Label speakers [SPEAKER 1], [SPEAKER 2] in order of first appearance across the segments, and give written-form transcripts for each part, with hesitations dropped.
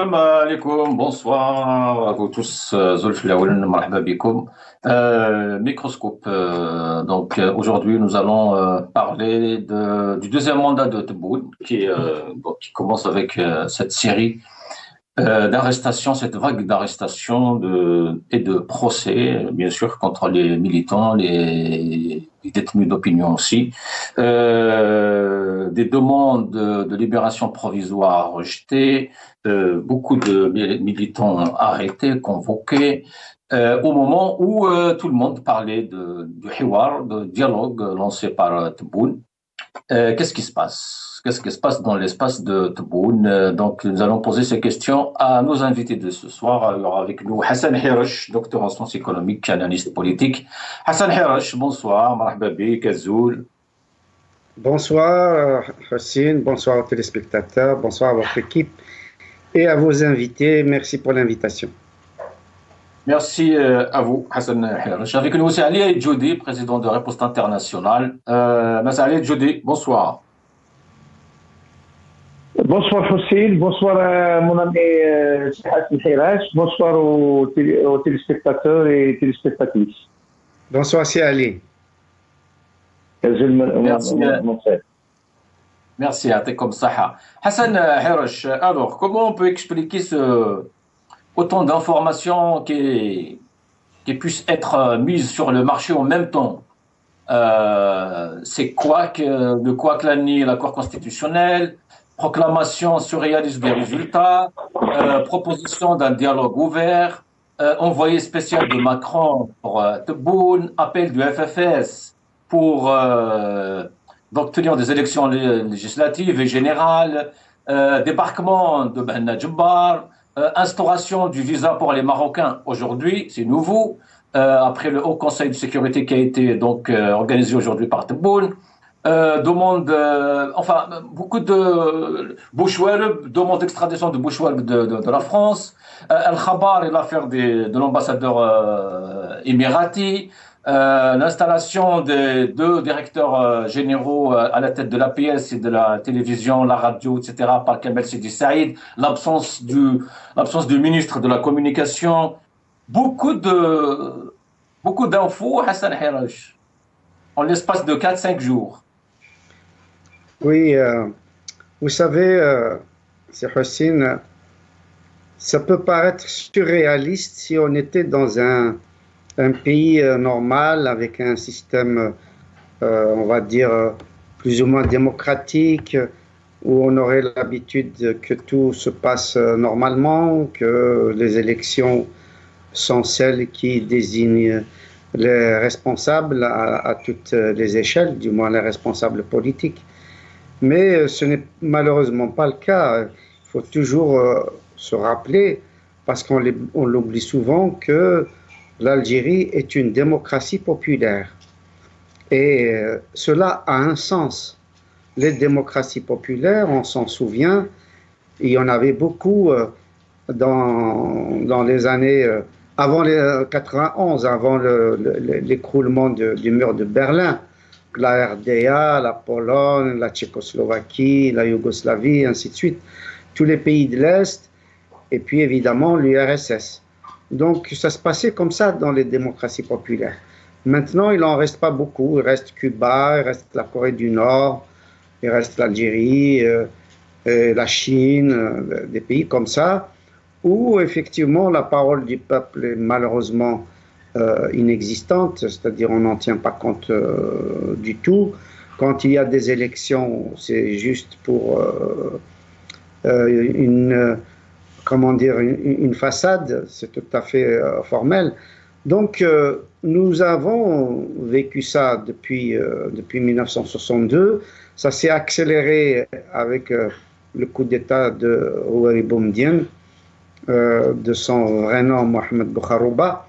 [SPEAKER 1] Salam alaikum, bonsoir à vous tous. Zulf Laouen, marhaba bikoum. Microscope. Aujourd'hui, nous allons parler du deuxième mandat de Tebboune, qui commence avec cette série d'arrestations, cette vague d'arrestations et de procès, bien sûr, contre les militants, les détenus d'opinion aussi, des demandes de libération provisoire rejetées, beaucoup de militants arrêtés, convoqués, au moment où tout le monde parlait du hiwar, de dialogue lancé par Tebboune. Qu'est-ce qui se passe? Qu'est-ce qui se passe dans l'espace de Tebboune? Donc, nous allons poser ces questions à nos invités de ce soir. Il y aura avec nous Hassan Hirosh, docteur en sciences économiques, analyste politique. Hassan Hirosh, bonsoir, marhaba bik, Azoul.
[SPEAKER 2] Bonsoir Hassine, bonsoir aux téléspectateurs, bonsoir à votre équipe et à vos invités. Merci pour l'invitation.
[SPEAKER 1] Merci à vous, Hassan Hirosh. Avec nous aussi Ali Djoudi, président de Riposte Internationale. Monsieur Ali Djoudi, bonsoir.
[SPEAKER 3] Bonsoir Hassine, bonsoir mon ami Hassan Hirosh, bonsoir aux téléspectateurs et téléspectatrices.
[SPEAKER 2] Bonsoir c'est Ali.
[SPEAKER 1] Merci à t'es comme ça. Hassan Hirosh, alors comment on peut expliquer autant d'informations qui puissent être mises sur le marché en même temps? C'est le Kouaklani, la Cour constitutionnelle, proclamation surréaliste des résultats, proposition d'un dialogue ouvert, envoyé spécial de Macron pour Tebboune, appel du FFS pour tenir des élections législatives et générales, débarquement de Ben Djebbar, instauration du visa pour les Marocains aujourd'hui, c'est nouveau, après le Haut Conseil de sécurité qui a été organisé aujourd'hui par Tebboune. Beaucoup de Bouchouareb, demande d'extradition de Bouchouareb de la France, Al-Khabar et l'affaire de l'ambassadeur émirati, l'installation des deux directeurs généraux à la tête de l'APS et de la télévision, la radio, etc., par Kamel Sidi Saïd, l'absence du ministre de la Communication, beaucoup d'infos, Hassan Hirosh, en l'espace de 4-5 jours.
[SPEAKER 2] Oui, vous savez, c'est Hassine, ça peut paraître surréaliste si on était dans un pays normal avec un système, on va dire, plus ou moins démocratique, où on aurait l'habitude que tout se passe normalement, que les élections sont celles qui désignent les responsables à toutes les échelles, du moins les responsables politiques. Mais ce n'est malheureusement pas le cas. Il faut toujours se rappeler, parce qu'on l'oublie souvent, que l'Algérie est une démocratie populaire. Et cela a un sens. Les démocraties populaires, on s'en souvient, il y en avait beaucoup dans les années avant les 91, avant l'écroulement du mur de Berlin. La RDA, la Pologne, la Tchécoslovaquie, la Yougoslavie, ainsi de suite, tous les pays de l'Est, et puis évidemment l'URSS. Donc ça se passait comme ça dans les démocraties populaires. Maintenant, il n'en reste pas beaucoup. Il reste Cuba, il reste la Corée du Nord, il reste l'Algérie, la Chine, des pays comme ça, où effectivement la parole du peuple est malheureusement inexistante, c'est-à-dire on n'en tient pas compte du tout. Quand il y a des élections, c'est juste pour une façade, c'est tout à fait formel. Donc nous avons vécu ça depuis 1962. Ça s'est accéléré avec le coup d'État de Houari Boumediene, de son vrai nom Mohamed Bouharouba.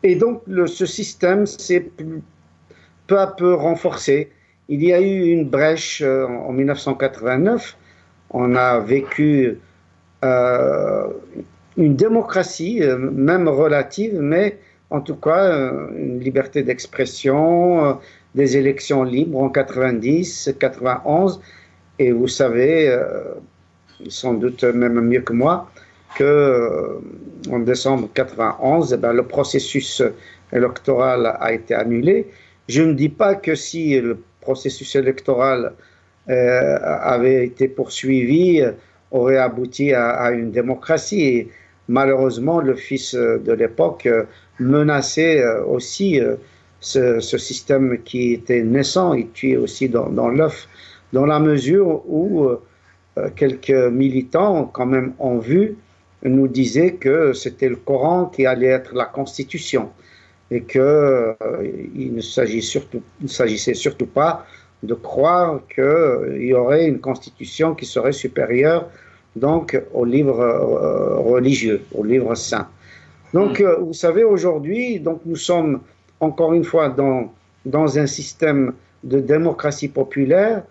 [SPEAKER 2] Et donc ce système s'est peu à peu renforcé. Il y a eu une brèche en 1989. On a vécu une démocratie, même relative, mais en tout cas une liberté d'expression, des élections libres en 90, 91. Et vous savez, sans doute même mieux que moi, que en décembre 91, le processus électoral a été annulé. Je ne dis pas que si le processus électoral avait été poursuivi, aurait abouti à une démocratie. Et malheureusement, le fils de l'époque menaçait aussi ce système qui était naissant. Il tuait aussi dans l'œuf, dans la mesure où quelques militants, quand même en vue, nous disaient que c'était le Coran qui allait être la Constitution et qu'il ne s'agissait surtout pas de croire qu'il y aurait une Constitution qui serait supérieure donc au livre religieux, au livre saint. Donc, vous savez, aujourd'hui, donc nous sommes encore une fois dans un système de démocratie populaire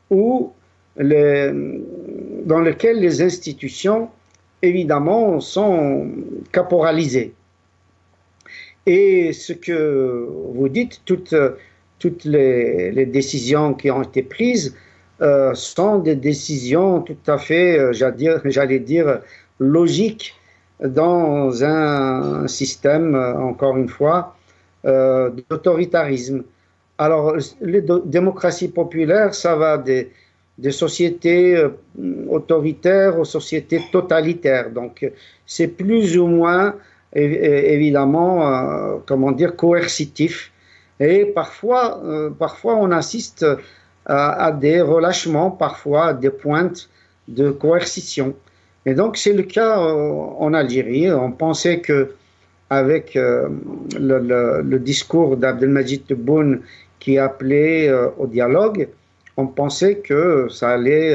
[SPEAKER 2] où dans lequel les institutions, évidemment, sont caporalisées. Et ce que vous dites, toutes les décisions qui ont été prises sont des décisions tout à fait, j'allais dire, logiques dans un système, encore une fois, d'autoritarisme. Alors, les démocraties populaires, ça va des sociétés autoritaires aux sociétés totalitaires. Donc, c'est plus ou moins, évidemment, comment dire, coercitif. Et parfois, on assiste à des relâchements, parfois à des pointes de coercition. Et donc, c'est le cas en Algérie. On pensait que avec le discours d'Abdelmadjid Tebboune qui appelait au dialogue, on pensait que ça allait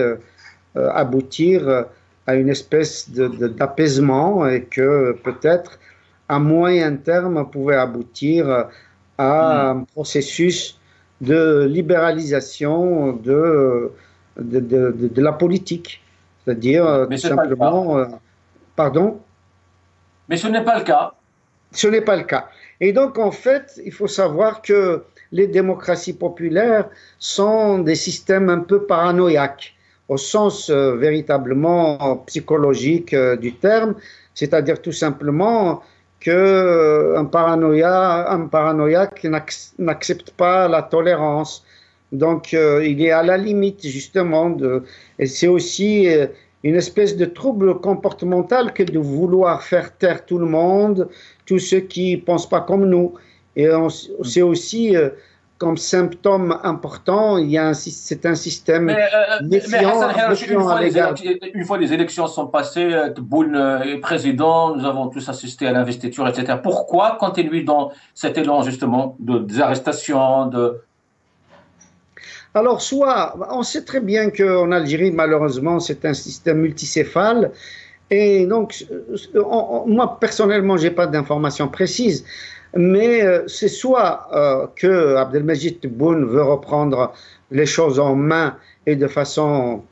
[SPEAKER 2] aboutir à une espèce d'apaisement et que peut-être à moyen terme pouvait aboutir à un processus de libéralisation de la politique. C'est-à-dire tout simplement... pardon?
[SPEAKER 1] Mais ce n'est pas le cas.
[SPEAKER 2] Ce n'est pas le cas. Et donc, en fait, il faut savoir que les démocraties populaires sont des systèmes un peu paranoïaques, au sens véritablement psychologique du terme, c'est-à-dire tout simplement qu'un paranoïaque n'accepte pas la tolérance. Donc, il est à la limite, justement, et c'est aussi une espèce de trouble comportemental que de vouloir faire taire tout le monde, tous ceux qui ne pensent pas comme nous. Et c'est aussi, comme symptôme important, c'est un système
[SPEAKER 1] méfiant une fois les élections sont passées, Tebboune est président, nous avons tous assisté à l'investiture, etc. Pourquoi continue dans cet élan, justement, des arrestations,
[SPEAKER 2] Alors, on sait très bien qu'en Algérie, malheureusement, c'est un système multicéphale. Et donc, moi, personnellement, je n'ai pas d'informations précises, mais c'est soit que Abdelmadjid Tebboune veut reprendre les choses en main et de façon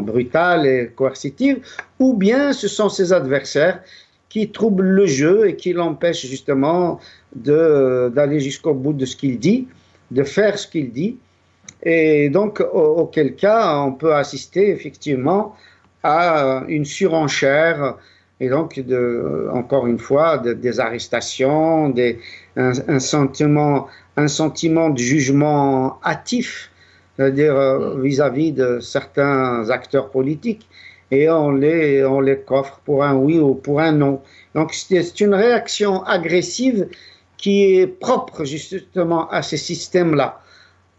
[SPEAKER 2] brutale et coercitive, ou bien ce sont ses adversaires qui troublent le jeu et qui l'empêchent justement d'aller jusqu'au bout de ce qu'il dit, de faire ce qu'il dit. Et donc, auquel cas, on peut assister effectivement à une surenchère et donc, encore une fois, des arrestations, un sentiment de jugement hâtif, c'est-à-dire vis-à-vis de certains acteurs politiques, et on les coffre pour un oui ou pour un non. Donc, c'est une réaction agressive qui est propre justement à ces systèmes-là.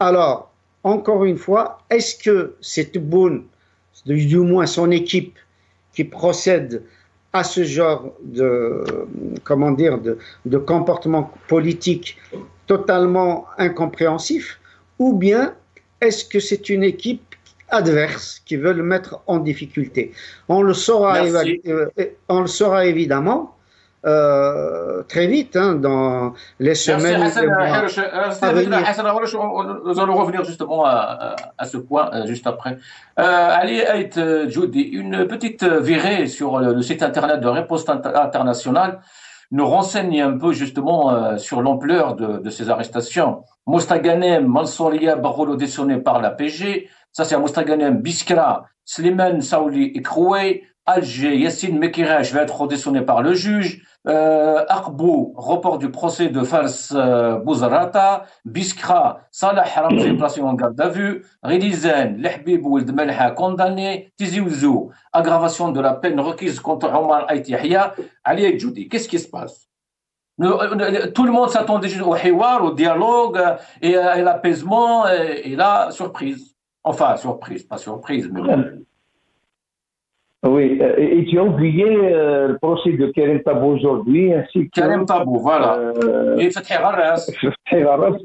[SPEAKER 2] Alors, encore une fois, est-ce que c'est Tebboune, du moins son équipe, qui procède à ce genre de comportement politique totalement incompréhensif, ou bien est-ce que c'est une équipe adverse qui veut le mettre en difficulté? On le saura évidemment très vite, dans les semaines et les mois à venir.
[SPEAKER 1] Nous allons revenir justement à ce point juste après. Ali Ait Djoudi, une petite virée sur le site internet de Riposte Internationale nous renseigne un peu justement sur l'ampleur de ces arrestations. Mostaganem, Mansouria, Barolo déçonné par la PG, ça c'est à Mostaganem, Biskra, Slimane, Saouli et Kroué, Alger, Yassine Mekiraj va être auditionné par le juge. Akbou, report du procès de Fars Bouzarata. Biskra, Salah Ramzi placé en garde à vue. Rilizan, Lehbib Ould Melha condamné. Tizi Ouzou, aggravation de la peine requise contre Omar Aït Yahya. Ali Djoudi, qu'est-ce qui se passe? Tout le monde s'attendait au hiwar, au dialogue et l'apaisement, et là, surprise. Enfin, surprise, pas surprise, mais bon.
[SPEAKER 3] Oui, et tu as oublié le procès de Karim Tabou aujourd'hui, ainsi que...
[SPEAKER 1] Karim Tabou, voilà. Et Fethi Gharras.
[SPEAKER 3] Fethi Gharras,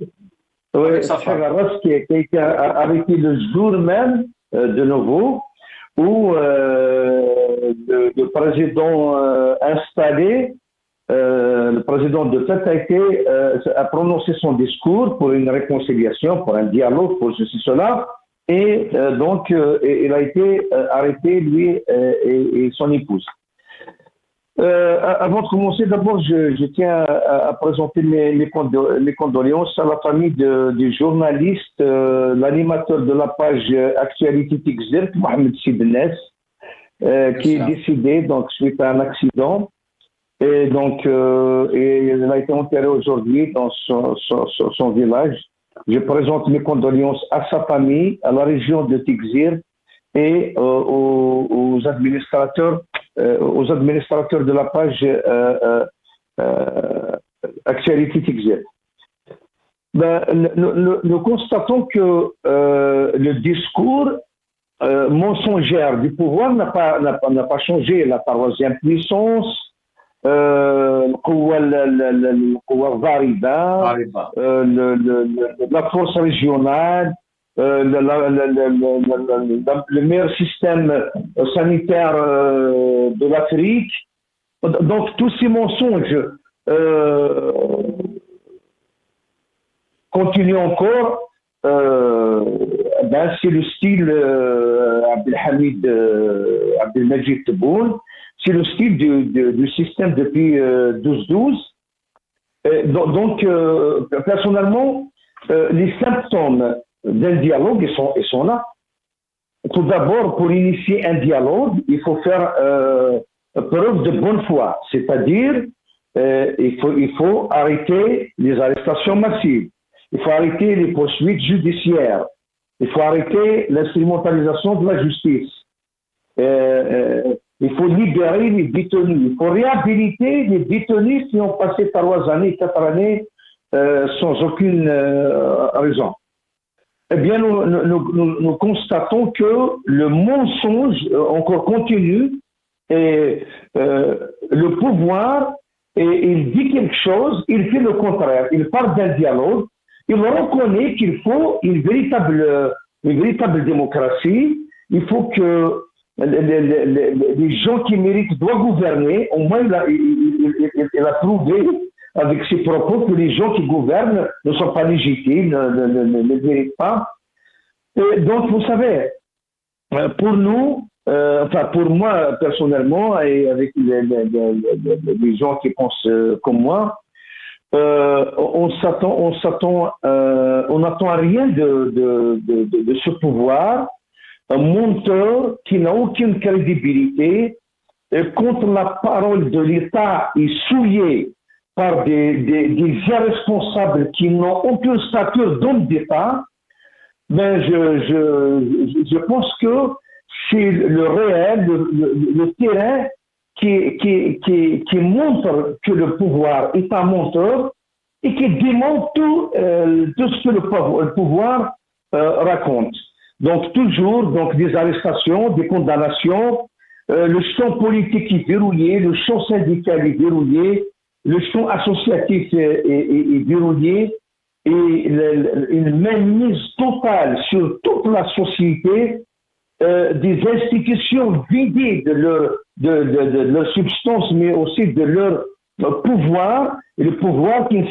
[SPEAKER 3] oui, Fethi Gharras qui a été arrêté le jour même, de nouveau, où le président installé, le président de FET a prononcé son discours pour une réconciliation, pour un dialogue, pour ceci, cela. Et donc, il a été arrêté, lui et son épouse. Avant de commencer, d'abord, je tiens à présenter mes condoléances à la famille du journaliste, l'animateur de la page Actualité Tigzert, Mohamed Sidnes, qui est décédé donc, suite à un accident. Et donc, il a été enterré aujourd'hui dans son village. Je présente mes condoléances à sa famille, à la région de Tigzir et aux administrateurs de la page Actualité Tigzir. Nous constatons que le discours mensongère du pouvoir n'a pas changé. La paroissienne puissance, القوة الضاربة la force régionale, le meilleur système sanitaire de l'Afrique. Donc tous ces mensonges continuent encore. C'est le style Abdelmajid Tebboune. C'est le style du système depuis 12-12. Donc, personnellement, les symptômes d'un dialogue, ils sont là. Tout d'abord, pour initier un dialogue, il faut faire preuve de bonne foi. C'est-à-dire, il faut arrêter les arrestations massives. Il faut arrêter les poursuites judiciaires. Il faut arrêter l'instrumentalisation de la justice. Il faut libérer les détenus. Il faut réhabiliter les détenus qui ont passé 3 années, 4 années sans aucune raison. Eh bien, nous constatons que le mensonge encore continue et le pouvoir, il dit quelque chose, il fait le contraire. Il parle d'un dialogue. Il reconnaît qu'il faut une véritable démocratie. Il faut que les gens qui méritent doivent gouverner. Au moins, il a prouvé avec ses propos que les gens qui gouvernent ne sont pas légitimes, ne méritent pas. Et donc, vous savez, pour nous, pour moi personnellement, et avec les gens qui pensent comme moi, on n'attend rien de ce pouvoir, un monteur qui n'a aucune crédibilité, contre la parole de l'État est souillé par des irresponsables qui n'ont aucune stature d'homme d'État. Ben je pense que c'est le réel, le terrain qui montre que le pouvoir est un menteur et qui démontre tout ce que le pouvoir raconte. Donc toujours des arrestations, des condamnations, le champ politique est verrouillé, le champ syndical est verrouillé, le champ associatif est verrouillé et une mainmise totale sur toute la société, des institutions vidées de leur substance, mais aussi de leur pouvoir, et le pouvoir qui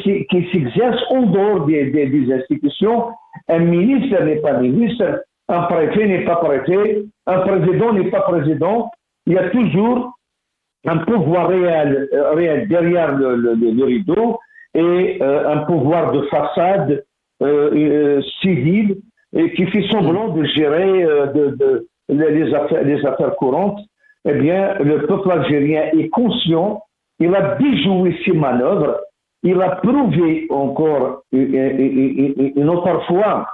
[SPEAKER 3] s'exerce en dehors des institutions. Un ministre n'est pas ministre, un préfet n'est pas préfet, un président n'est pas président. Il y a toujours un pouvoir réel derrière le rideau et un pouvoir de façade civile et qui fait semblant de gérer les affaires courantes. eh bien, le peuple algérien est conscient, il a déjoué ses manœuvres, il a prouvé encore une autre fois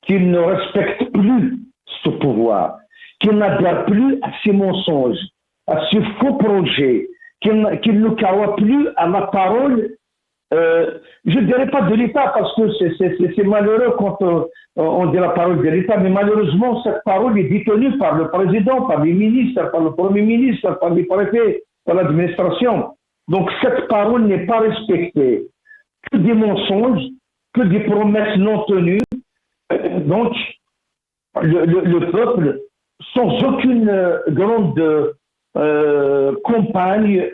[SPEAKER 3] qu'il ne respecte plus ce pouvoir, qu'il n'adhère plus à ses mensonges, à ses faux projets, qu'il ne croit plus à la parole, je ne dirais pas de l'État parce que c'est malheureux quand on dit la parole de l'État, mais malheureusement cette parole est détenue par le président, par les ministres, par le premier ministre, par les préfets, par l'administration. Donc cette parole n'est pas respectée. Que des mensonges, que des promesses non tenues. Donc le peuple, sans aucune grande campagne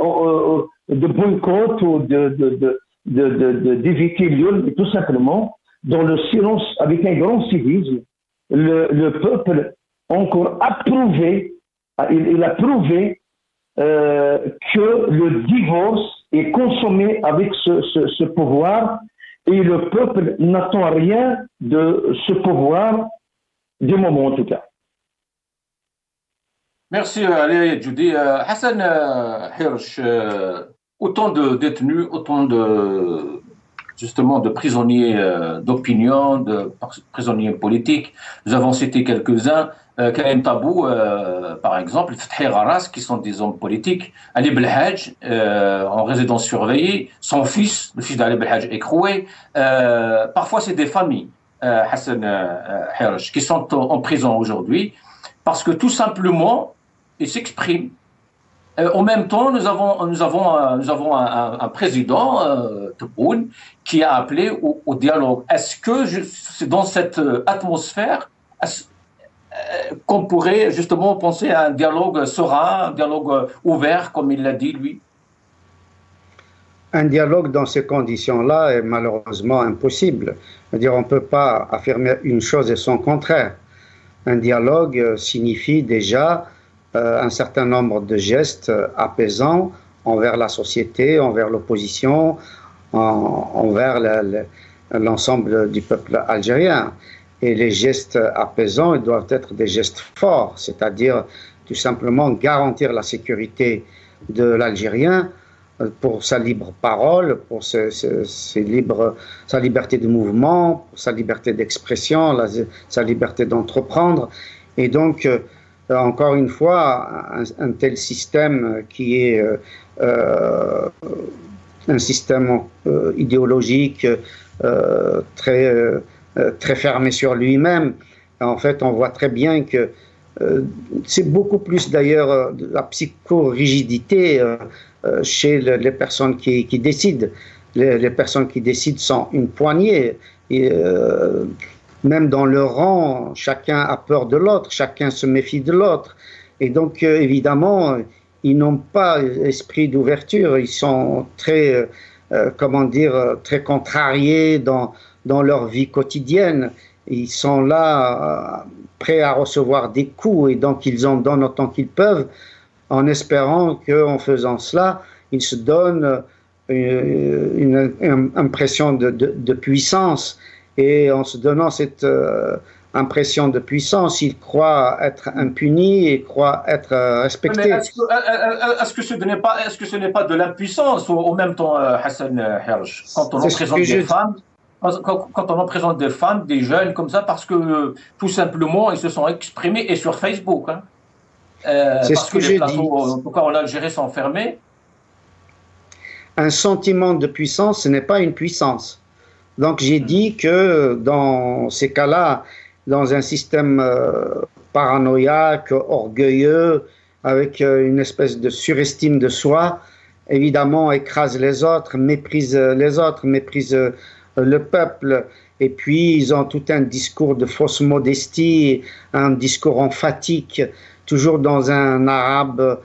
[SPEAKER 3] de boycott ou d'éviter l'IOL, tout simplement, dans le silence, avec un grand civisme, le peuple encore approuvé, il a prouvé que le divorce est consommé avec ce pouvoir et le peuple n'attend rien de ce pouvoir, du moment en tout cas.
[SPEAKER 1] Merci Ali Djoudi. Hassan Hirsch, autant de détenus, autant justement de prisonniers d'opinion, de prisonniers politiques. Nous avons cité quelques-uns. Karim Tabou, par exemple, Fethi Gharas, qui sont des hommes politiques. Ali Belhadj, en résidence surveillée. Son fils, le fils d'Ali Belhadj, écroué. Parfois, c'est des familles, Hassan Hirsch, qui sont en prison aujourd'hui parce que tout simplement, ils s'expriment. En même temps, nous avons un président, Tebboune, qui a appelé au dialogue. Est-ce que c'est dans cette atmosphère qu'on pourrait justement penser à un dialogue serein, un dialogue ouvert, comme il l'a dit, lui?
[SPEAKER 2] Un dialogue dans ces conditions-là est malheureusement impossible. C'est-à-dire, on ne peut pas affirmer une chose et son contraire. Un dialogue signifie déjà un certain nombre de gestes apaisants envers la société, envers l'opposition, envers l'ensemble du peuple algérien. Et les gestes apaisants, ils doivent être des gestes forts, c'est-à-dire tout simplement garantir la sécurité de l'Algérien pour sa libre parole, pour sa liberté de mouvement, pour sa liberté d'expression, sa liberté d'entreprendre. Et donc, encore une fois, un tel système qui est un système idéologique très fermé sur lui-même. En fait, on voit très bien que c'est beaucoup plus d'ailleurs de la psychorigidité chez les personnes qui décident. Les personnes qui décident sont une poignée. Et, même dans leur rang, chacun a peur de l'autre, chacun se méfie de l'autre. Et donc, évidemment, ils n'ont pas esprit d'ouverture, ils sont très, très contrariés dans leur vie quotidienne. Ils sont là, prêts à recevoir des coups, et donc ils en donnent autant qu'ils peuvent, en espérant qu'en faisant cela, ils se donnent une impression de puissance. Et en se donnant cette impression de puissance, ils croient être impunis et croient être respectés.
[SPEAKER 1] Mais est-ce que ce n'est pas de l'impuissance en même temps, Hassan Hirsch, quand on en présente des femmes, des jeunes comme ça, parce que tout simplement ils se sont exprimés, et sur Facebook, hein, parce que les plateaux, en tout cas en Algérie, sont fermés.
[SPEAKER 2] Un sentiment de puissance, ce n'est pas une puissance. Donc j'ai dit que dans ces cas-là, dans un système paranoïaque, orgueilleux, avec une espèce de surestime de soi, évidemment écrase les autres, méprise le peuple, et puis ils ont tout un discours de fausse modestie, un discours emphatique, toujours dans un arabe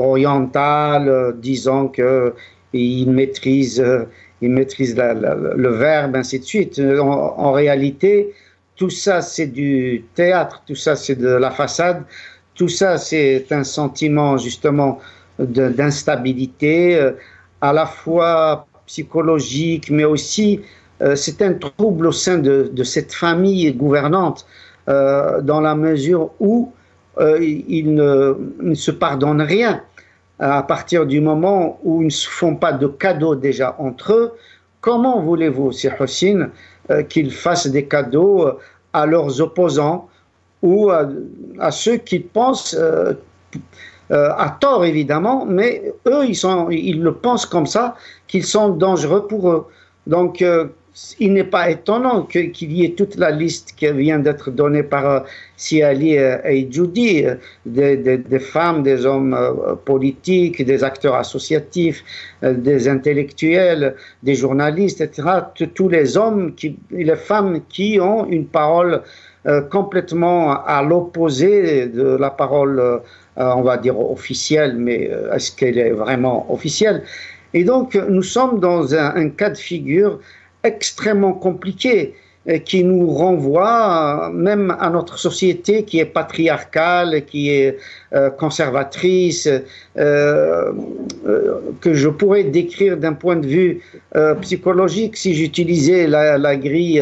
[SPEAKER 2] oriental, disant qu'ils maîtrisent le verbe, ainsi de suite. En réalité, tout ça c'est du théâtre, tout ça c'est de la façade, tout ça c'est un sentiment justement d'instabilité, à la fois psychologique, mais aussi c'est un trouble au sein de cette famille gouvernante, dans la mesure où ils ne se pardonnent rien. À partir du moment où ils ne se font pas de cadeaux déjà entre eux, comment voulez-vous, c'est Hossein, qu'ils fassent des cadeaux à leurs opposants ou à ceux qui pensent, à tort évidemment, mais eux, ils le pensent comme ça, qu'ils sont dangereux pour eux. Donc, il n'est pas étonnant qu'il y ait toute la liste qui vient d'être donnée par Siali et Judy, des femmes, des hommes politiques, des acteurs associatifs, des intellectuels, des journalistes, etc. Tous les hommes et les femmes qui ont une parole complètement à l'opposé de la parole, on va dire officielle, mais est-ce qu'elle est vraiment officielle? Et donc, nous sommes dans un cas de figure extrêmement compliqué qui nous renvoie même à notre société qui est patriarcale, qui est conservatrice, que je pourrais décrire d'un point de vue psychologique si j'utilisais la grille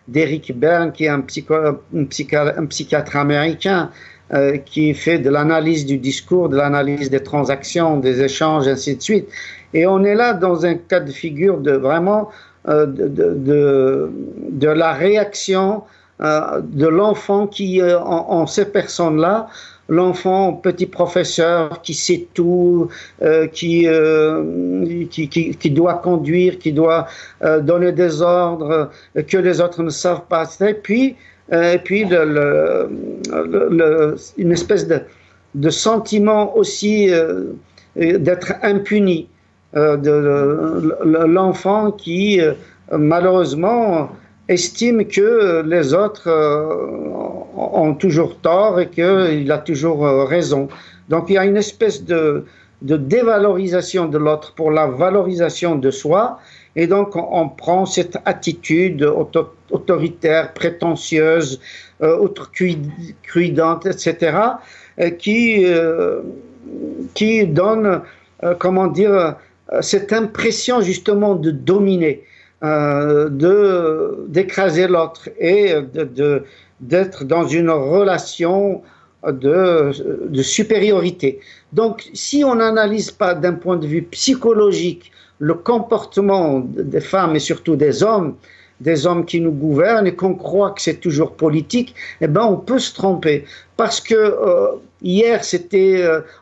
[SPEAKER 2] d'Eric Berne, qui est un psychiatre américain qui fait de l'analyse du discours, de l'analyse des transactions, des échanges, ainsi de suite. Et on est là dans un cas de figure de vraiment de la réaction de l'enfant qui, en ces personnes-là, l'enfant petit professeur qui sait tout, qui doit conduire, qui doit donner des ordres que les autres ne savent pas, et puis une espèce de sentiment aussi d'être impuni. L'enfant qui malheureusement estime que les autres ont toujours tort et qu'il a toujours raison. Donc il y a une espèce de dévalorisation de l'autre pour la valorisation de soi, et donc on prend cette attitude autoritaire, prétentieuse, outrecuidante, etc., qui donne, comment dire, cette impression justement de dominer, d'écraser l'autre et d'être dans une relation de supériorité. Donc, si on n'analyse pas d'un point de vue psychologique le comportement des femmes et surtout des hommes qui nous gouvernent et qu'on croit que c'est toujours politique, eh ben on peut se tromper. Parce que hier,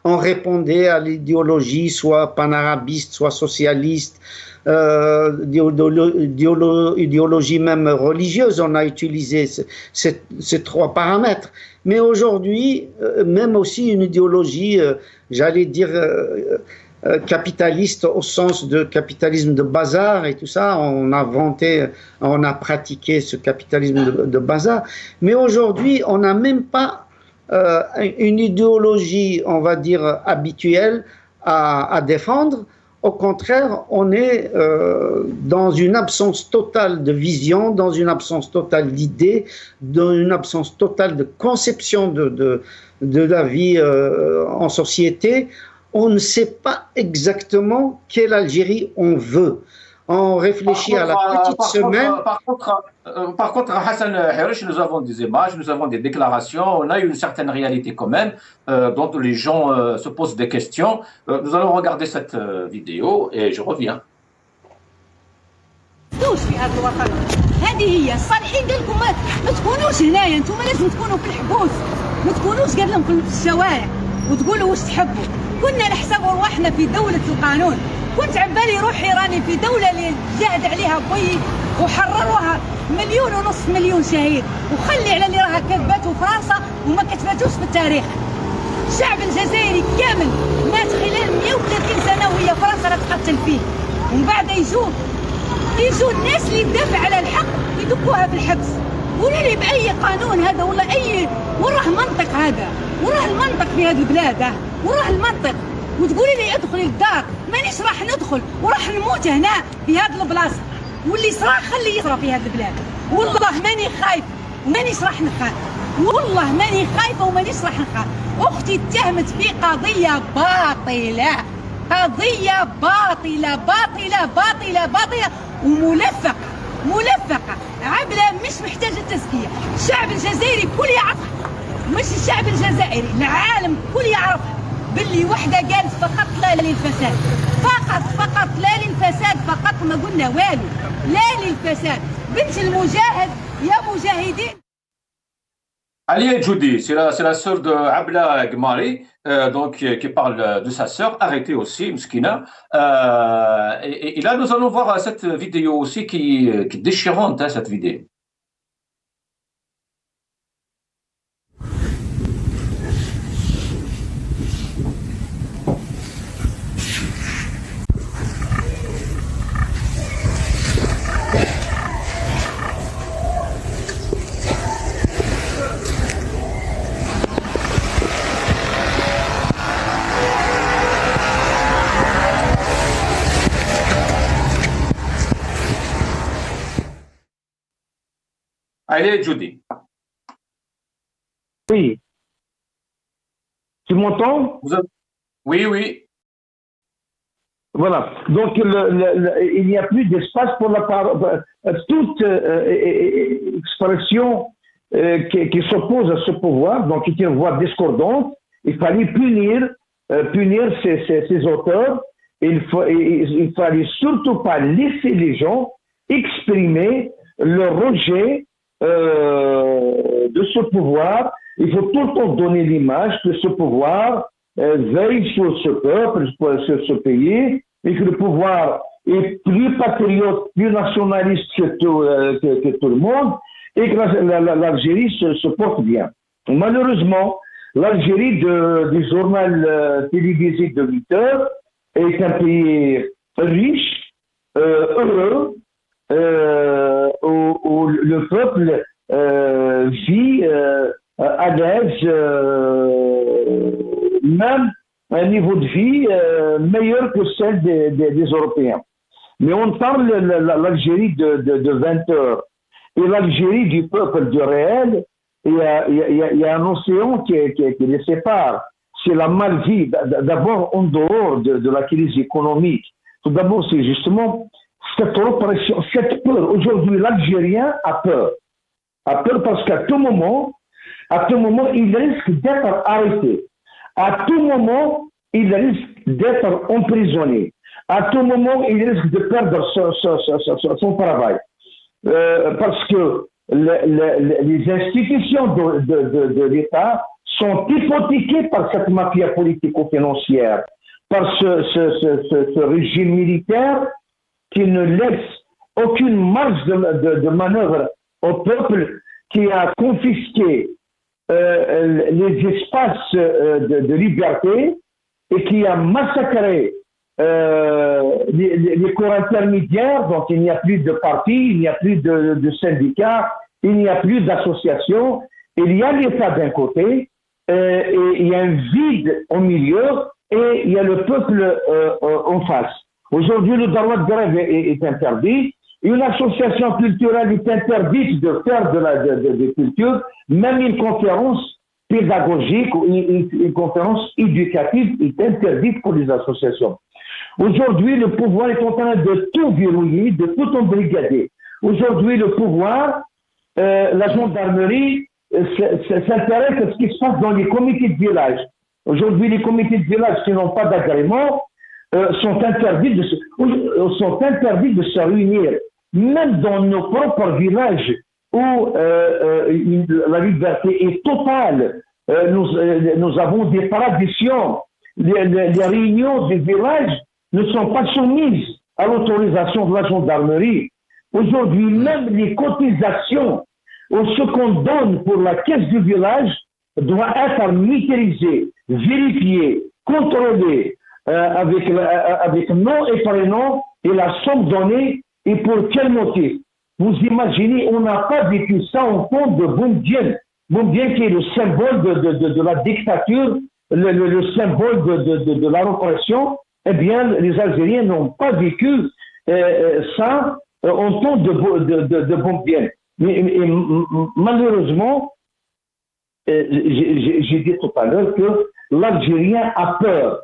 [SPEAKER 2] on répondait à l'idéologie, soit panarabiste, soit socialiste, idéologie même religieuse. On a utilisé ces trois paramètres. Mais aujourd'hui, même aussi une idéologie, j'allais dire, capitaliste au sens de capitalisme de bazar et tout ça, on a pratiqué ce capitalisme de bazar, mais aujourd'hui on n'a même pas une idéologie, on va dire, habituelle à défendre. Au contraire, on est dans une absence totale de vision, dans une absence totale d'idées, dans une absence totale de conception de la vie en société. On ne sait pas exactement quelle Algérie on veut. On réfléchit à la petite semaine.
[SPEAKER 1] Par contre, Hassan Harish, nous avons des images, nous avons des déclarations, on a une certaine réalité quand même, dont les gens se posent des questions. Nous allons regarder cette vidéo et je reviens.
[SPEAKER 4] هذه هي الصالحين ديالكم، ما تكونوش هنايا، انتم لازم تكونوا في الحبوس، ما تكونوش قاعد لهم في الشوارع وتقولوا واش تحبوا. كنا نحسب رواحنا في دولة القانون، كنت عبالي روحي راني في دولة اللي جاهد عليها بوي وحرروها 1.5 مليون شهيد، وخلي على اللي راها كتباتوا فرنسا وما كتباتوش في التاريخ. الشعب الجزائري كامل مات خلال 130 سنة وهي فرنسا تقتل فيه، ومن بعد يجوا الناس اللي تدافع على الحق يدكوها في الحبس. قولوا لي بأي قانون هذا ولا وراه منطق هذا؟ وراه المنطق في هذه البلاد؟ وراه المنطق؟ وتقولي لي ادخلي للدار، مانيش راح ندخل وراح نموت هنا في هذه البلاصه، واللي صرا خليه يصرى في هذه البلاد. والله ماني خايف ومانيش راح نخاف، والله ماني خايفه ومانيش راح نخاف. اختي اتهمت في قضيه باطله، قضيه باطله باطله باطله باطله وملفقه عبله، مش محتاجه تزكيه. الشعب الجزائري كل يعرف مش الشعب الجزائري، العالم كل يعرف باللي وحده قالت فقط لا للفساد، فقط لا للفساد، فقط ما قلنا والو، لا للفساد. بنت المجاهد يا مجاهدين.
[SPEAKER 1] Alia Djoudi, c'est la sœur de Abla Gmari, qui parle de sa sœur, arrêtée aussi, Mskina. Et là, nous allons voir cette vidéo aussi qui est déchirante, hein, cette vidéo. Allez, Judy.
[SPEAKER 3] Oui. Tu m'entends?
[SPEAKER 1] Oui, oui.
[SPEAKER 3] Voilà. Donc, il n'y a plus d'espace pour la parole. Toute expression qui s'oppose à ce pouvoir, donc qui est une voix discordante, il fallait punir ces auteurs. Il fallait surtout pas laisser les gens exprimer le rejet de ce pouvoir. Il faut tout le temps donner l'image que ce pouvoir veille sur ce peuple, sur ce pays, et que le pouvoir est plus patriote, plus nationaliste que tout le monde, et que l'Algérie se porte bien. Malheureusement, l'Algérie du journal télévisé de 8 heures est un pays riche, heureux, où le peuple vit à l'aise, même un niveau de vie meilleur que celle des Européens. Mais on parle de l'Algérie de 20 heures. Et l'Algérie du peuple du réel, il y a un océan qui les sépare. C'est la mal-vie, d'abord en dehors de la crise économique. Tout d'abord, c'est justement cette répression, cette peur. Aujourd'hui, l'Algérien a peur. A peur parce qu'à tout moment, il risque d'être arrêté. À tout moment, il risque d'être emprisonné. À tout moment, il risque de perdre son travail. Parce que les institutions de l'État sont hypothéquées par cette mafia politico-financière, par ce régime militaire qui ne laisse aucune marge de manœuvre au peuple, qui a confisqué les espaces de liberté et qui a massacré les corps intermédiaires. Donc il n'y a plus de partis, il n'y a plus de syndicats, il n'y a plus d'associations. Il y a l'État d'un côté, et il y a un vide au milieu, et il y a le peuple en face. Aujourd'hui, le droit de grève est interdit. Une association culturelle est interdite de faire de culture, même une conférence pédagogique ou une conférence éducative est interdite pour les associations. Aujourd'hui, le pouvoir est en train de tout verrouiller, de tout embrigader. Aujourd'hui, le pouvoir, la gendarmerie s'intéresse à ce qui se passe dans les comités de village. Aujourd'hui, les comités de village qui n'ont pas d'agrément sont interdits de se réunir. Même dans nos propres villages où la liberté est totale, nous avons des traditions. Les réunions des villages ne sont pas soumises à l'autorisation de la gendarmerie. Aujourd'hui, même les cotisations ou ce qu'on donne pour la caisse du village doit être maîtrisé, vérifié, contrôlé avec nom et prénom et la somme donnée et pour quel motif. Vous imaginez, on n'a pas vécu ça en temps de Boumedienne. Boumedienne qui est le symbole de la dictature, le symbole de la répression. Eh bien, les Algériens n'ont pas vécu ça en temps de Boumedienne. Mais malheureusement, j'ai dit tout à l'heure que l'Algérien a peur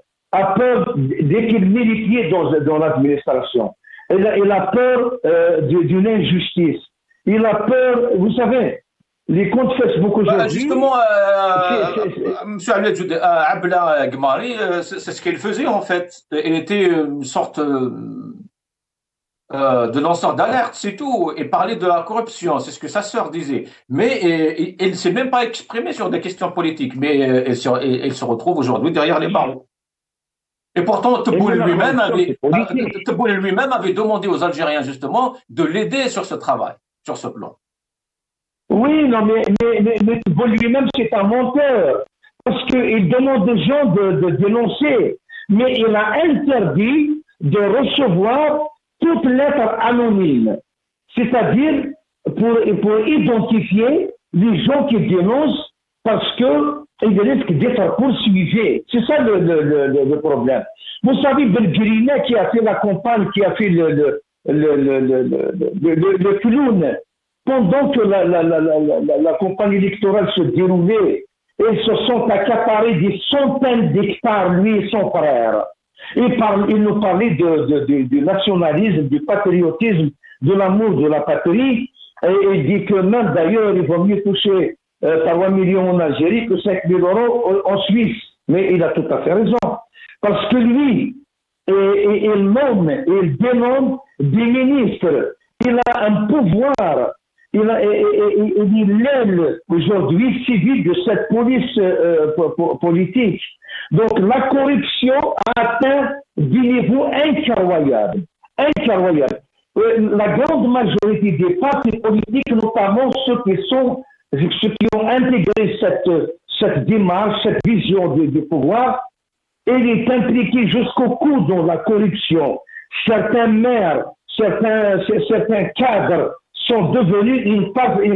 [SPEAKER 3] dès qu'il met les pieds dans l'administration. Il a peur d'une injustice. Il a peur, vous savez, Les comptes Facebook aujourd'hui.
[SPEAKER 1] Justement, M. Abla Gmari, c'est ce qu'il faisait en fait. Il était une sorte de lanceur d'alerte, c'est tout, et parler de la corruption, c'est ce que sa sœur disait. Mais il ne s'est même pas exprimé sur des questions politiques, mais il se retrouve aujourd'hui derrière les barreaux. Et pourtant, Tebboune lui-même avait demandé aux Algériens justement de l'aider sur ce travail, sur ce plan.
[SPEAKER 3] Oui, non, mais Tebboune lui-même, c'est un menteur. Parce qu'il demande aux gens de dénoncer. Mais il a interdit de recevoir toute lettre anonyme. C'est-à-dire pour identifier les gens qui dénoncent parce qu'ils risquent d'être poursuivis. C'est ça le problème. Vous savez, Belgrina qui a fait la campagne, qui a fait le clown, pendant que la campagne électorale se déroulait, ils se sont accaparés des centaines d'hectares, lui et son frère. Il nous parlait du nationalisme, du patriotisme, de l'amour de la patrie, et il dit que même d'ailleurs, il vaut mieux toucher 3 millions en Algérie que 5 000 euros en Suisse. Mais il a tout à fait raison. Parce que lui, il nomme, il dénomme des ministres. Il a un pouvoir. Il est l'aile aujourd'hui civile de cette police politique. Donc la corruption a atteint des niveaux incroyables. Incroyables. La grande majorité des partis politiques, notamment ceux qui ont intégré cette démarche, cette vision du pouvoir, il est impliqué jusqu'au cou dans la corruption. Certains maires, certains cadres sont devenus une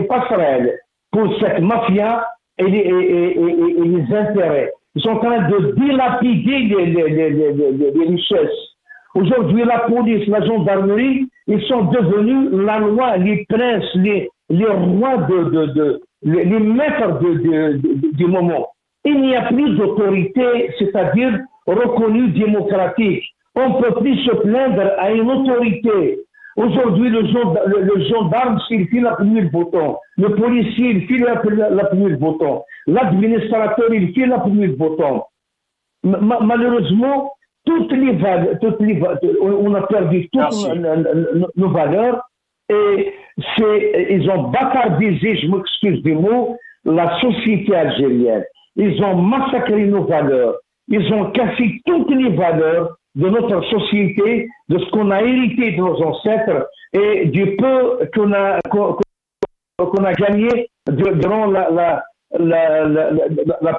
[SPEAKER 3] passerelle pour cette mafia et les intérêts. Ils sont en train de dilapider les richesses. Aujourd'hui, la police, la gendarmerie, ils sont devenus la loi, les princes, les rois, les maîtres du moment. Il n'y a plus d'autorité, c'est-à-dire reconnue démocratique. On ne peut plus se plaindre à une autorité. Aujourd'hui, le gendarme, s'il file appuyer le bouton. Le policier, il file appuyer le bouton. L'administrateur, il file appuyer le bouton. Malheureusement, on a perdu toutes nos valeurs et ils ont bâtardisé, je m'excuse du mot, la société algérienne. Ils ont massacré nos valeurs. Ils ont cassé toutes les valeurs de notre société, de ce qu'on a hérité de nos ancêtres et du peu qu'on a gagné durant la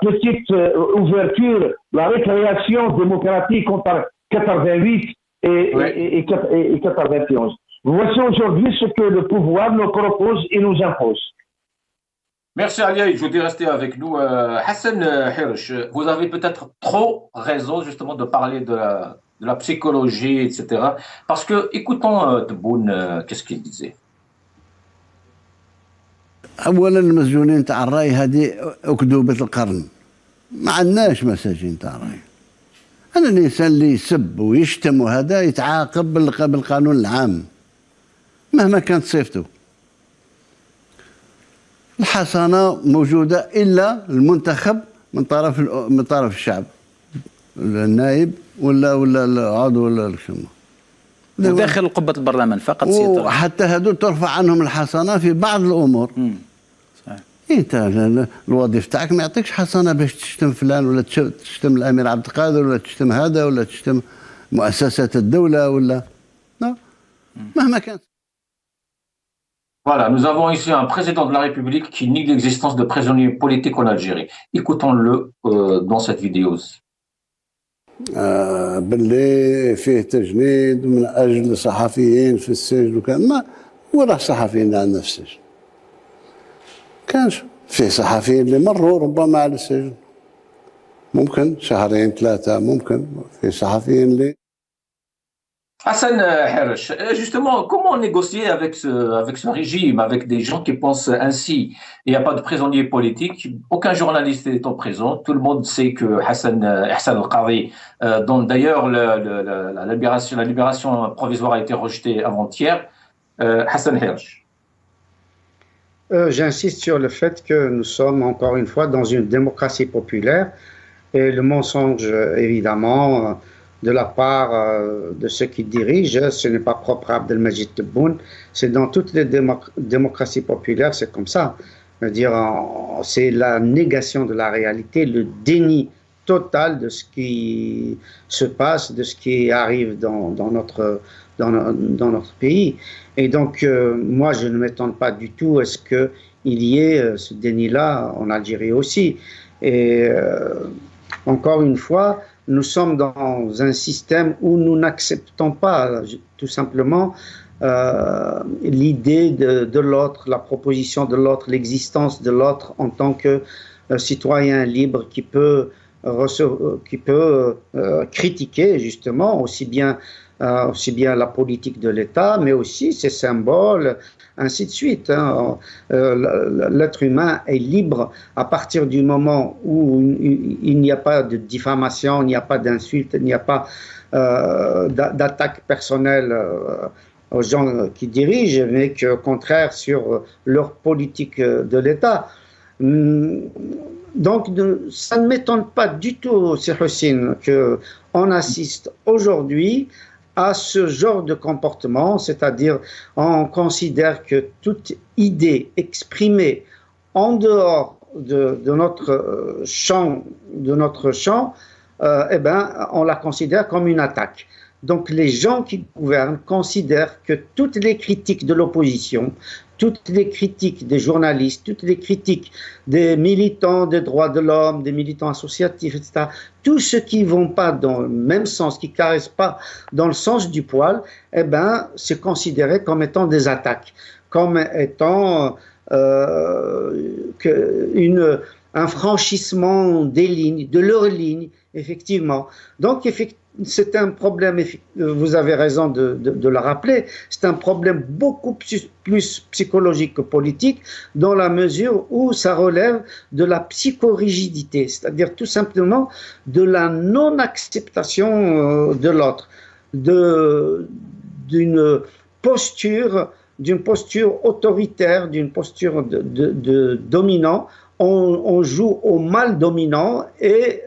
[SPEAKER 3] petite ouverture, la récréation démocratique entre 88 et 91. Voici aujourd'hui ce que le pouvoir nous propose et nous impose.
[SPEAKER 1] Merci Ali, je voudrais rester avec nous. Hassan Hirsch, vous avez peut-être trop raison justement de parler de la psychologie, etc. Parce que, écoutons Tebboune, qu'est-ce qu'il disait.
[SPEAKER 5] اولا المسجونين تاع الراي هذه اكذوبه القرن. ما عندناش مساجين تاع الراي. انا الانسان اللي يسب ويشتم وهذا يتعاقب بالقانون العام مهما كانت صفته. الحصانه موجوده الا المنتخب من طرف الشعب، النائب ولا العضو ولا الشمال
[SPEAKER 6] داخل قبة البرلمان فقط.
[SPEAKER 5] وحتى هذول ترفع عنهم الحصانه في بعض الامور.
[SPEAKER 6] صحيح.
[SPEAKER 5] انت الوظيف تاعك ما يعطيكش حصانه باش تشتم فلان ولا تشتم الامير عبد القادر ولا تشتم هذا ولا تشتم مؤسسات الدوله ولا مهما كانت.
[SPEAKER 1] Voilà, nous avons ici un président de la République qui nie l'existence de prisonniers politiques en Algérie. Écoutons-le dans cette vidéo aussi.
[SPEAKER 5] باللي فيه تجنيد من اجل صحفيين في السجن وكان ما ولا صحفيين عندنا في السجن. كانش فيه صحفيين اللي مروا ربما على السجن ممكن شهرين ثلاثه، ممكن في صحفيين اللي.
[SPEAKER 1] Hassan Hirsch, justement, comment négocier avec ce régime, avec des gens qui pensent ainsi? Il n'y a pas de prisonniers politiques, aucun journaliste n'est en prison. Tout le monde sait que Hassan al-Qadhi, dont d'ailleurs la libération provisoire a été rejetée avant-hier. Hassan Hirsch.
[SPEAKER 2] J'insiste sur le fait que nous sommes encore une fois dans une démocratie populaire et le mensonge, évidemment, de la part de ceux qui dirigent, ce n'est pas propre à Abdelmajid Tebboune, c'est dans toutes les démocraties populaires, c'est comme ça. C'est-à-dire, c'est la négation de la réalité, le déni total de ce qui se passe, de ce qui arrive dans notre pays. Et donc, moi, je ne m'étonne pas du tout à ce qu'il y ait ce déni-là en Algérie aussi. Et encore une fois, nous sommes dans un système où nous n'acceptons pas tout simplement l'idée de l'autre, la proposition de l'autre, l'existence de l'autre en tant que citoyen libre qui peut critiquer justement aussi bien la politique de l'État, mais aussi ses symboles, ainsi de suite. L'être humain est libre à partir du moment où il n'y a pas de diffamation, il n'y a pas d'insulte, il n'y a pas d'attaque personnelle aux gens qui dirigent, mais qu'au contraire sur leur politique de l'État. Donc, ça ne m'étonne pas du tout, Cheikh Houssine, qu'on assiste aujourd'hui à ce genre de comportement, c'est-à-dire on considère que toute idée exprimée en dehors de notre champ, eh ben, on la considère comme une attaque. Donc les gens qui gouvernent considèrent que toutes les critiques de l'opposition, toutes les critiques des journalistes, toutes les critiques des militants des droits de l'homme, des militants associatifs, etc., tous ceux qui ne vont pas dans le même sens, qui ne caressent pas dans le sens du poil, eh ben, c'est considéré comme étant des attaques, comme étant un franchissement des lignes, de leurs lignes, effectivement. Donc, c'est un problème, vous avez raison de le rappeler, c'est un problème beaucoup plus psychologique que politique, dans la mesure où ça relève de la psychorigidité, c'est-à-dire tout simplement de la non-acceptation de l'autre, d'une posture autoritaire, d'une posture de dominant. On joue au mal dominant et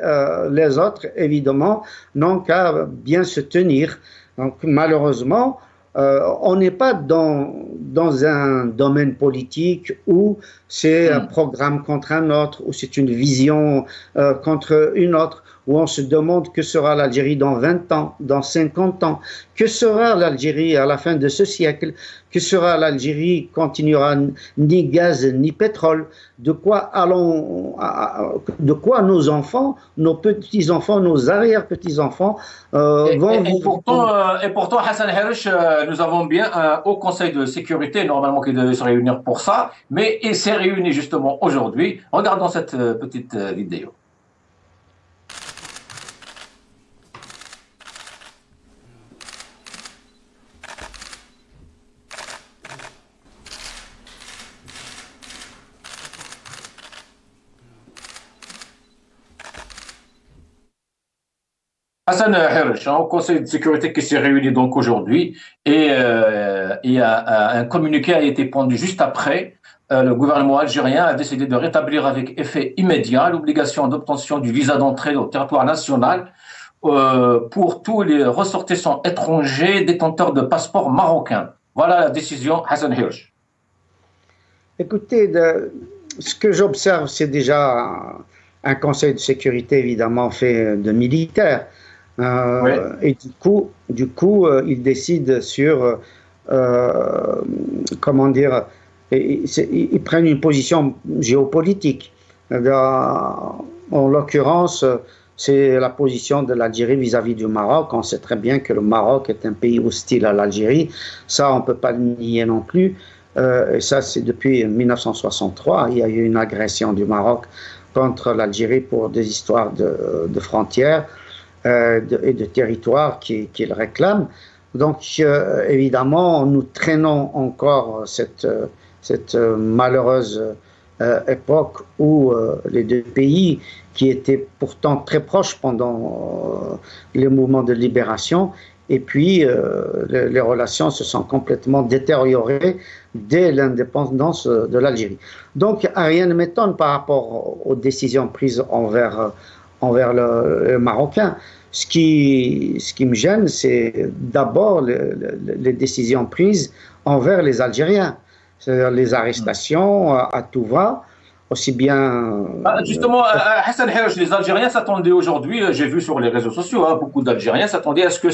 [SPEAKER 2] les autres, évidemment, n'ont qu'à bien se tenir. Donc, malheureusement, on n'est pas dans un domaine politique où c'est un programme contre un autre, où c'est une vision contre une autre, où on se demande que sera l'Algérie dans 20 ans, dans 50 ans, que sera l'Algérie à la fin de ce siècle, que sera l'Algérie quand il n'y aura ni gaz ni pétrole, de quoi nos enfants, nos petits-enfants, nos arrière-petits-enfants vont vivre.
[SPEAKER 1] Et pourtant, Hassan Harouche, nous avons bien un haut conseil de sécurité, normalement, qui devait se réunir pour ça, mais il s'est réuni justement aujourd'hui. Regardons cette petite vidéo. Hassan Harouche, au Conseil de sécurité qui s'est réuni donc aujourd'hui, et un communiqué a été pendu juste après. Le gouvernement algérien a décidé de rétablir avec effet immédiat l'obligation d'obtention du visa d'entrée au territoire national pour tous les ressortissants étrangers détenteurs de passeports marocains. Voilà la décision, Hassan Harouche.
[SPEAKER 2] Écoutez, ce que j'observe, c'est déjà un Conseil de sécurité évidemment fait de militaires. Oui. Et du coup, ils décident sur, comment dire, ils prennent une position géopolitique. En l'occurrence, c'est la position de l'Algérie vis-à-vis du Maroc. On sait très bien que le Maroc est un pays hostile à l'Algérie. Ça, on ne peut pas le nier non plus. Et ça, c'est depuis 1963. Il y a eu une agression du Maroc contre l'Algérie pour des histoires de frontières et de territoires qu'il réclame. Donc, évidemment, nous traînons encore cette malheureuse époque où les deux pays qui étaient pourtant très proches pendant les mouvements de libération Et puis, les relations se sont complètement détériorées dès l'indépendance de l'Algérie. Donc, rien ne m'étonne par rapport aux décisions prises envers le Marocain. Ce qui me gêne, c'est d'abord les décisions prises envers les Algériens. C'est-à-dire les arrestations à tout va, aussi bien...
[SPEAKER 1] Justement, Hassan Herj, les Algériens s'attendaient aujourd'hui, j'ai vu sur les réseaux sociaux, hein, beaucoup d'Algériens s'attendaient à ce que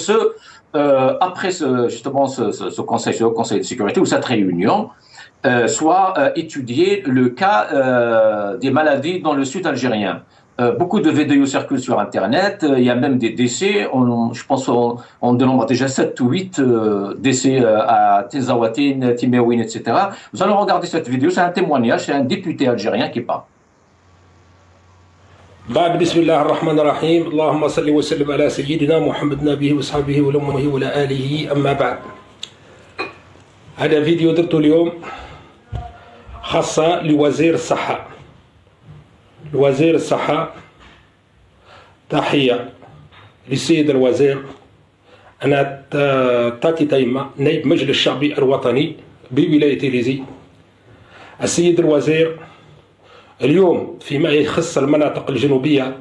[SPEAKER 1] après ce conseil de sécurité ou cette réunion, soit étudié le cas des maladies dans le sud algérien. Beaucoup de vidéos circulent sur Internet, il y a même des décès, je pense on dénombre déjà 7 ou 8 décès à Tizawatin, Timéouine, etc. Nous allons regarder cette vidéo, c'est un témoignage, c'est un député algérien qui parle.
[SPEAKER 7] بعد بسم الله الرحمن الرحيم اللهم صل وسلم على سيدنا محمد نبيه وصحبه ولمه وعلى آله أما بعد. هذا فيديو درته اليوم خاصة لوزير الصحة. الوزير الصحة تحية للسيد الوزير. أنا تاتي تايمة نائب مجلس الشعبي الوطني بولاية تيليزي. السيد الوزير اليوم فيما يخص المناطق الجنوبية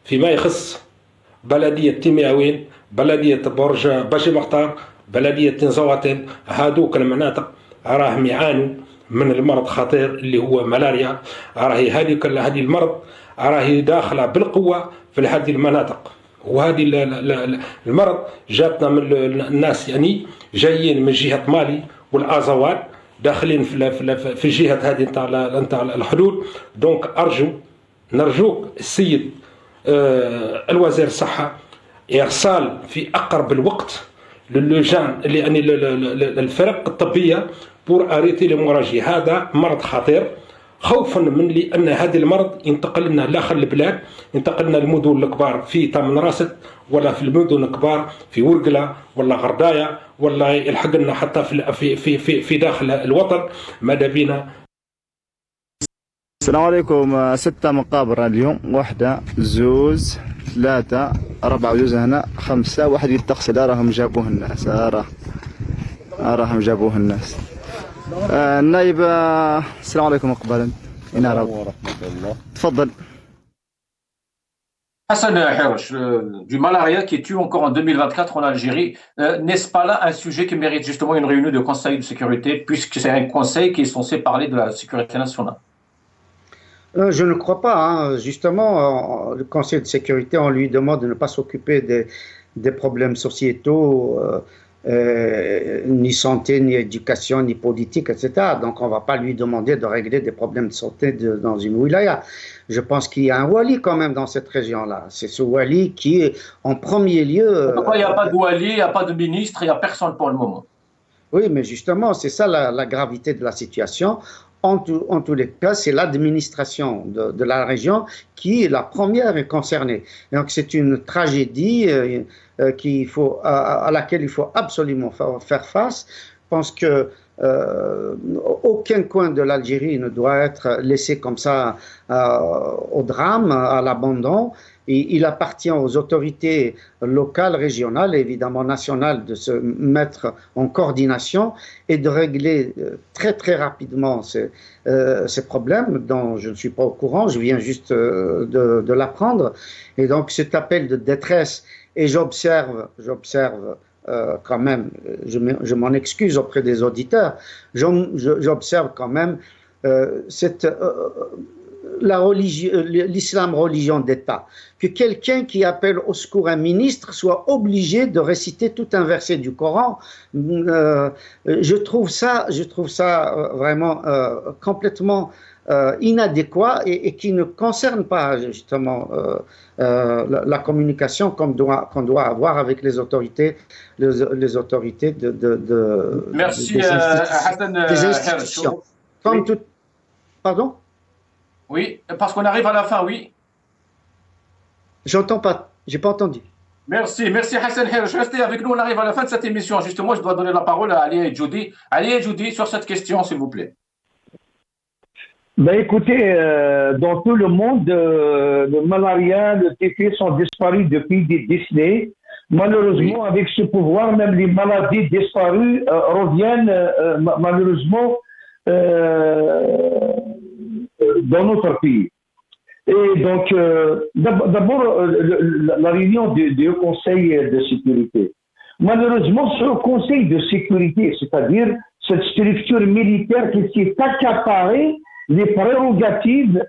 [SPEAKER 7] فيما يخص بلدية تيمياوين، بلدية برج باجي مختار، بلدية تنزواتن، هادوك المناطق راهم يعانوا من المرض خطير اللي هو ملاريا. هذه المرض راهي داخلة بالقوة في هذه المناطق، وهذه المرض جاتنا من الناس يعني جايين من جهة مالي والازوات داخلين في الجهة هذه نتاع الحدود. دونك نرجوك السيد الوزير الصحة إرسال في أقرب الوقت للجان يعني الفرق الطبية بور أريتي لمراجي. هذا مرض خطير خوفا من لأن هذا المرض ينتقل لنا داخل البلاد، ينتقل لنا المدن الكبار في تامن راست ولا في المدن الكبار في ورقلة ولا غرداية ولا يلحق لنا حتى في داخل الوطن. ماذا بينا.
[SPEAKER 8] السلام عليكم. 6 مقابر اليوم، 1 2 3 4 وجوز هنا 5. واحد يتقصد راهم جابوه الناس، راهم جابوه الناس. النائب السلام عليكم مقبلا. ورحمة الله. تفضل.
[SPEAKER 1] Hassan Herj, du malaria qui tue encore en 2024 en Algérie, n'est-ce pas là un sujet qui mérite justement une réunion de conseil de sécurité, puisque c'est un conseil qui est censé parler de la sécurité nationale?
[SPEAKER 2] Je ne crois pas. Hein. Justement, le Conseil de sécurité, on lui demande de ne pas s'occuper des problèmes sociétaux, ni santé, ni éducation, ni politique, etc. Donc, on ne va pas lui demander de régler des problèmes de santé dans une wilaya. Je pense qu'il y a un wali quand même dans cette région-là. C'est ce wali qui, en premier lieu...
[SPEAKER 1] Pourquoi il n'y a pas de wali, il n'y a pas de ministre, il n'y a personne pour le moment?
[SPEAKER 2] Oui, mais justement, c'est ça la gravité de la situation. En tous les cas, c'est l'administration de la région qui est la première est concernée. Donc, c'est une tragédie à laquelle il faut absolument faire face. Je pense que aucun coin de l'Algérie ne doit être laissé comme ça au drame, à l'abandon. Et il appartient aux autorités locales, régionales et évidemment nationales de se mettre en coordination et de régler très très rapidement ces problèmes dont je ne suis pas au courant, je viens juste de l'apprendre. Et donc cet appel de détresse, et j'observe quand même, je m'en excuse auprès des auditeurs, j'observe quand même l'islam religion d'État, que quelqu'un qui appelle au secours un ministre soit obligé de réciter tout un verset du Coran. Je trouve ça vraiment complètement inadéquat et qui ne concerne pas justement la communication qu'on doit avoir avec les autorités des institutions. Comme tout... Pardon?
[SPEAKER 1] Oui, parce qu'on arrive à la fin, oui.
[SPEAKER 2] J'entends pas, j'ai pas entendu.
[SPEAKER 1] Merci Hassan Herj. Restez avec nous, on arrive à la fin de cette émission. Justement, je dois donner la parole à Ali Edjoudi. Ali Edjoudi, sur cette question, s'il vous plaît.
[SPEAKER 3] Ben écoutez, dans tout le monde, le malaria, le typhus sont disparus depuis des décennies. Malheureusement, avec ce pouvoir, même les maladies disparues reviennent malheureusement dans notre pays. Et donc, d'abord, la réunion du Conseil de sécurité. Malheureusement, ce Conseil de sécurité, c'est-à-dire cette structure militaire qui s'est accaparée les prérogatives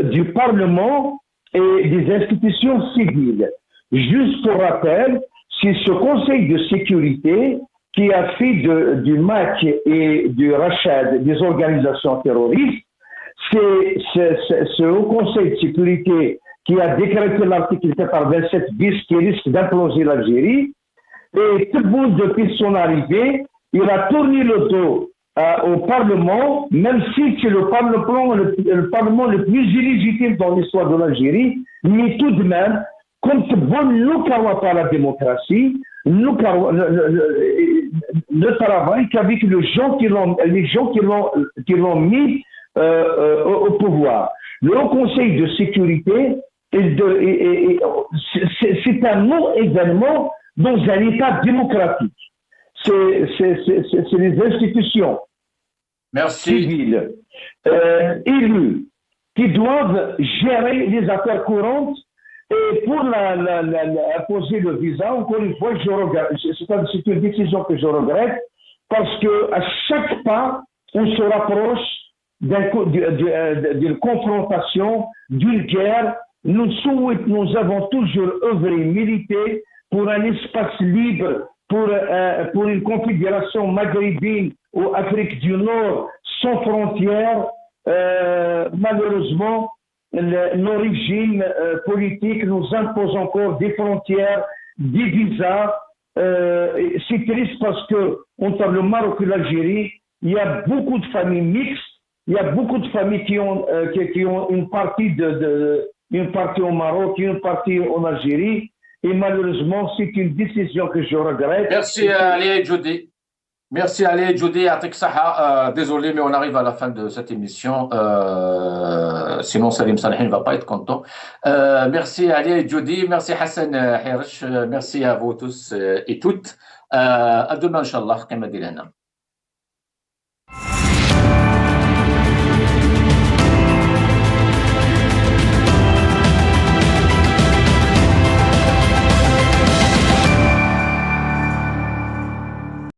[SPEAKER 3] du Parlement et des institutions civiles. Juste pour rappel, c'est ce Conseil de sécurité qui a fait du MAC et du Rachad des organisations terroristes. C'est ce Haut Conseil de sécurité qui a décrété l'article 427 bis qui risque d'imploser l'Algérie. Et Tebboune, depuis son arrivée, il a tourné le dos au Parlement, même si c'est le Parlement le plus illégitime dans l'histoire de l'Algérie, mais tout de même, comme Tebboune ne croit pas à la démocratie, ne travaille qu'avec les gens qui l'ont mis au pouvoir. Le Haut Conseil de sécurité, c'est un nom également dans un État démocratique. C'est les institutions civiles élues qui doivent gérer les affaires courantes. Et pour imposer le visa, encore une fois, c'est une décision que je regrette parce qu'à chaque pas, on se rapproche d'une confrontation, d'une guerre. Nous avons toujours œuvré, milité pour un espace libre, pour une confédération maghrébine ou Afrique du Nord sans frontières. Malheureusement, nos régimes politiques nous imposent encore des frontières, des visas. C'est triste parce que entre le Maroc et l'Algérie, il y a beaucoup de familles mixtes. Il y a beaucoup de familles qui ont une partie une partie au Maroc, une partie en Algérie. Et malheureusement, c'est une décision que je regrette.
[SPEAKER 1] Merci Ali Djoudi. Merci Ali Djoudi. Désolé, mais on arrive à la fin de cette émission. Sinon, Salim Salhin ne va pas être content. Merci Ali Djoudi. Merci Hassan Hirsch. Merci à vous tous et toutes. À demain, Inch'Allah.